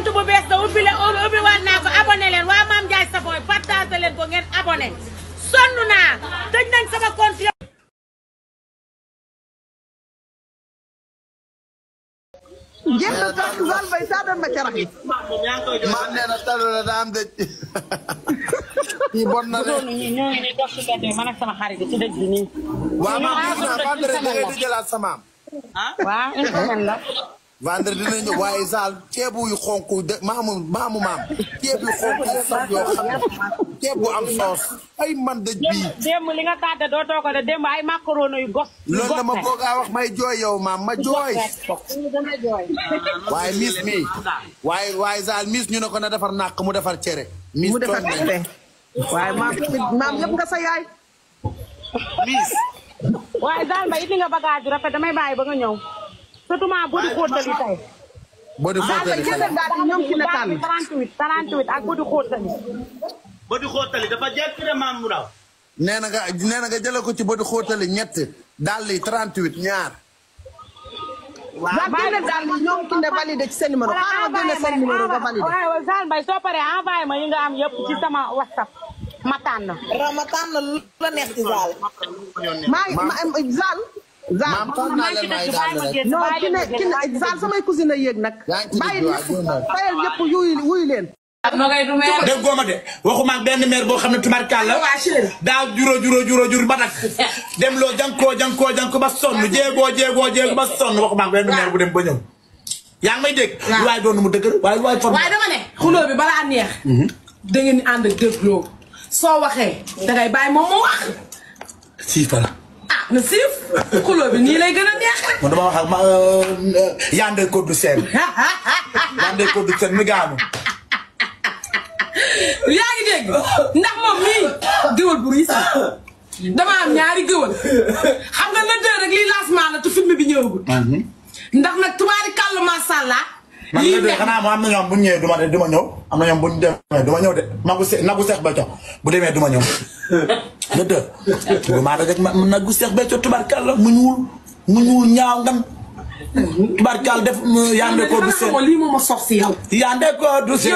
compte bu bees da ubbi waat naa ko abonné leen waa Mame Ndiaye Savon partage leen ko ngeen abonné sonn naa tëj nañ sama compte Jënd tax Zal Mbaye saa doon ma carax yi. man nee na talu la daa am dëj. kii bon na de. ñoo ngi nii dox ci gerte man ak sama xarit ci dëj bi nii. waaw man gis naa vendredi da ngay di jëlaat sa maam. waaw une semaine la. vendredi dina ñëw waaye Zal ceebu yu xonk de maamu maam ceebu yu xonk yi sax yoo xam ne ceeb bu am soos ay man dëj bii. démb li nga tàdde doo too ko de démb ay macaroni yu gos. loolu dama bëgg a wax may jooy yow maam ma jooy. waaye miis mi waaye Zal miis ñu ne ko na defar nàq mu defar cere. miis toog nañ waaye maam yëpp nga sa yaay. miis. waaye Zal Mbaye indi nga bagage rafet damay bàyyi ba nga ñëw. surtout maa bodi xóotali tey. bodi xóotali tey ñoom ci netaan 38 ak bodi xóotali. bodi xóotali dafa jekk de maam mu daw. nee na nga jëlee ko ci bodi xóotali ñett daal di 38 ñaar. waaw génne daal di ñoom ki ne validé ci seen numéro xaaral ma génne seen numéro nga validé. waaw Zal Mbaye soo paree envoyé ma yi nga am yëpp ci sama WhatsApp ma tànn. Ramadan lu la neex ci Zal. Zal. maam toog naa leen may daal rek. non ki ne Zal samay cousine yéeg nag. bàyyi ñëpp fayal ñëpp wuyu leen. déggoo ma de waxuma ak benn maire boo xam ne tubarkalla daaw juro ba nag dem loo jankoo ba sonn jéegoo ba sonn waxuma ak benn maire bu dem ba ñëw yaa ngi may dégg lu waay doon mu dëgër waaye forme waaye dama ne xuloo bi balaa neex da ngeen di ànd ak dégloo soo waxee dangay bàyyi moom mu wax siifa la na siif xuloo bi nii lay gën a neex man dama wax ak ma yande ko du seen mi gaanu yaa ngi dégg ndax moom mii géwël bu riis dama am ñaari géwël xam nga la dër rek lii lancement la te film bi ñëwagul ndax nag tubaari kàll macha allah man la de xanaa am na ñoom bu ñu ñëwee duma ñëw am na ñoom bu ñu demee duma ñëw de nagu seex becco bu demee duma ñëw la dër maa rek nagu seex becco tubaarkàlla mu ñuul ñaaw ngam tubaarkàlla def yande ko du seen lii moom a sox si yow yande ko du seen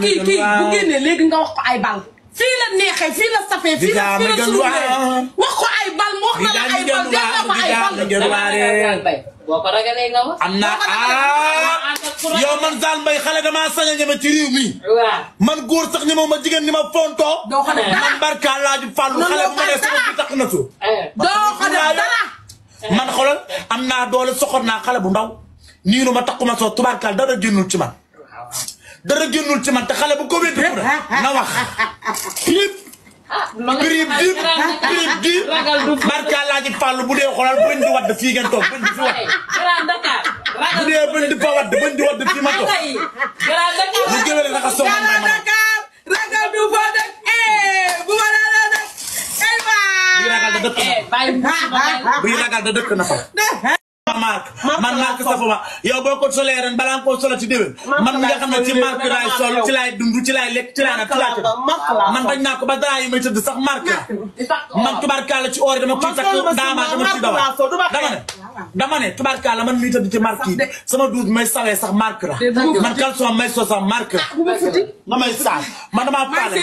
kii bu génnee léegi nga wax ko ay bal fii la neexee fii la safee fii la suuree wax ko ay bal mu wax na la ay bal def na ko ay bal boo ko ragalee nga wax am na yow man Zal Mbaye xale damaa sañ a ñeme ci réew mi man góor sax ñeme ma jigéen ni ma fontoo doo ko def dara man barka laaju fàllu xale bu ma nee sama bi tax na su doo ko def dara man xoolal am naa doole soxor naa xale bu ndaw niinu ma taxuma soo tubaarkaal dara génnul ci man te xale bu ko wéddi na wax prib di barka laaji fàllu bu dee xoolal bëñ di wadd fii ngeen toog bëñ di fi wadd bu dee bëñ di fa wadd bëñ di wadd fii ma toog ñu gëwële naka soo man may ragal du fa dëkk bu ma la dëkk buy ragal da dëkk na fa man marque safuma yow boo ko solee ren balaa nga koo solo ci déwén man mi nga xam ne ci marque laay sol ci laay dund ci laay lekk ci laay nag ci laay man bañ naa ko ba dara yi may tëdd sax marque la man tubaarkalla ci oor dama ciy takk daama dama ci dawal dama ne tubaarkalla man mi tëdd ci marque yi sama douze may sawee sax marque la man caleçon may soo sax marque la nga may saal man damaa paale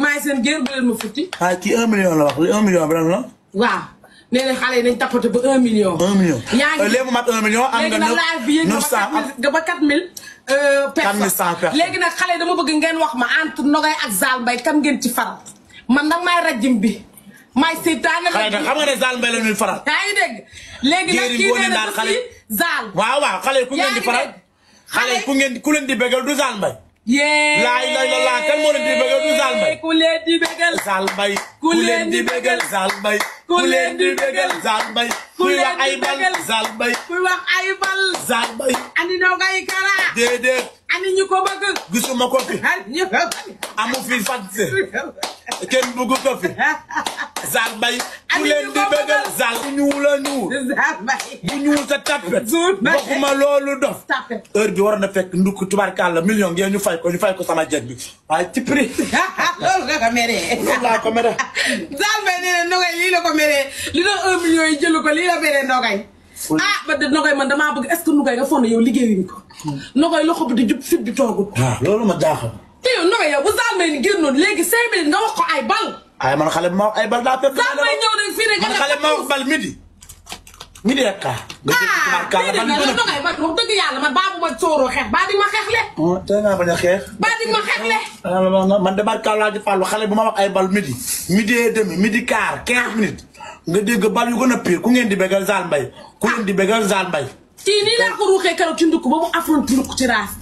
maay seen géer bi leen ma futti kii 1 million la wax li 1 million bi lan la waaw nee na xale yi nañ tapoté ba 1 million. 1 million léegi mu mat 1 million am nga 900 ba 4000 personnes léegi nag xale dama bëgg ngeen wax ma entre Nogay ak Zal Mbaye kan ngeen ci faral man nag maay rajim bi maay seytaane la xale xam nga ne Zal Mbaye la ñuy faral yaa ngi dégg léegi nag kii nee na xale Zal waaw xale ku ngeen di faral xale ku leen di bégal du Zal Mbaye laay la kan moo leen di bégal du Zal Mbaye ku leen di bégal Zal Mbaye ku leen di bégal Zal Mbaye ku leen di bégal Zal Mbaye kuy wax ay bal Zal Mbaye kuy wax ay bal Zal Mbaye ani Nogay Kara déedéet ani ñu ko bëgg gisuma ko fi amu fi fàtte kenn bëgg ko fi Zal Mbaye ku leen di bégal Zal bu ñuul a ñuul bu ñuul sa tapet waxuma loolu dof heure bi war na fekk ndukk tubaarkàlla million ngeen ñu fay ko sama jeg bi waaye ci prix loolu nga ko meree loolu laa ko mere Zal Mbaye nee na Nogay lii la ko meree li doon 1 million yi jëlu ko lii la meree Nogay ah ba de Nogaye man damaa bëgg est-ce que Nogaye nga foog ne yow liggéeyuñu ko. Nogaye loxo bi di jub fit bi toogul. waaw loolu ma jaaxal. te yow Nogaye yow bu Zalmay ni génnoon léegi 5 minutes nga wax ko ay bal. ay man xale bi ma wax ay bal daa fekk. Zalmay ñëw rek fii rek man xale bi ma wax bal midi. midi rek kaa. nga dégg nga Nogaye man wax dëgg yàlla man baabu ma sooroo xeex baa di ma xeexle. tey ngaa bañ a xeex. baa di ma xeexle. man de barka laa ji fàllu xale bu ma wax ay bal midi. midi et demi midi quart 15 minutes. nga dégg bal yu gën a pire ku ngeen di bégal Zalmay ku ngeen di bégal Zalmay. kii nii laa ko ruuxee keroog ci ndukk ba mu affronté ndukk ci raas.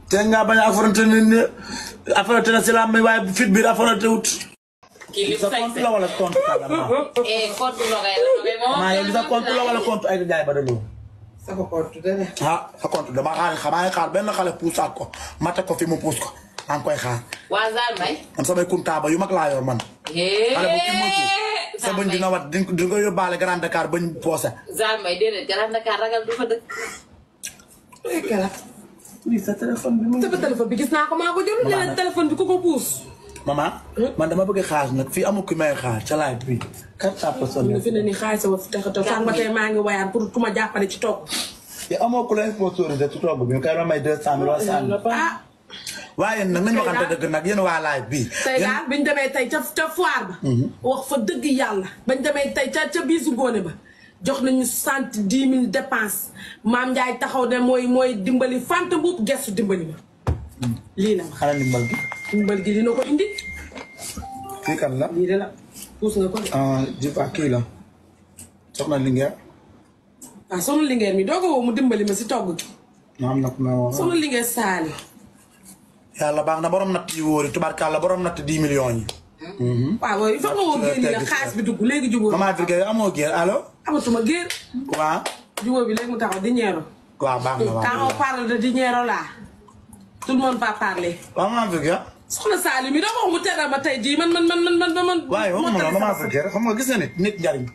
tey ngaa bañ a affronté ne affronté na si la may waaye fit biir affronté wut. kii li sa compte la wala compte kàllaama. compte Nogaye la Nogaye moom. maa yow sa compte la wala compte ay jaay ba de loolu. sama compte dana. ah sa compte dama xaar benn xale puusaat ko ma teg ko fi mu puus ko maa ngi koy xaar. waa Zalmay. man samay kuntaaba yu mag laa yor man. xale bu kii moytu sa bëñ dina wat di nga yóbbaale Grand Dakar bëñ poosé. Zalmay déedéet Grand Dakar ragal du fa dëkk. oui sa téléphone bi mu. sama téléphone bi gis naa ko maa ko jël leneen téléphone bi ku ko puus. maman man dama bëgg xaar nag fii amul ki may xaar ca laay bi. 400 personnes nga fi ne nii xaalis sama fi tax a toog ma tey maa ngi wayaan pour ku ma jàppale ci toog. yow amoo ku la sponsorisé ci toog bi kay la may 200 wala 100. ah. waaye nag nañu waxante dëgg nag yéen waa laay bii. tey daal biñ demee tey ca foire ba. wax fa dëgg yàlla bañ demee tey ca biisu ngoone ba jox nañu 110 000 dépense maam Ndiaye taxaw ne mooy dimbali fanta buub gestu dimbali ma. lii la ma. xanaa ndimbal gi. ndimbal gi dina ko indi. kii kan la. lii de la puus nga ko de. jiba kii la. soxna Linguère. waaw soxna Linguère mi doo ko woo mu dimbali ma si togg gi. am na ku ma woo. soxna Linguère Saali. yàlla baax na borom natt yi wóori tubaarkàlla borom natt 10 millions yi. waaw il faut nga woo géer ñi nag xaalis bi dugg léegi jubóo. maman Virgile amoo géer allo. amatuma géer. waaw. jubóo bi léegi mu taxaw di ñeero. waaw baax na waaw. quand on parle de di ñeero là tout le monde va parler. waaw maman Virgile. soxna Saali mi doo ko wax mu teral ma tey jii man. waaye waxuma la maman Virgile xam nga gis nga nit njariñ.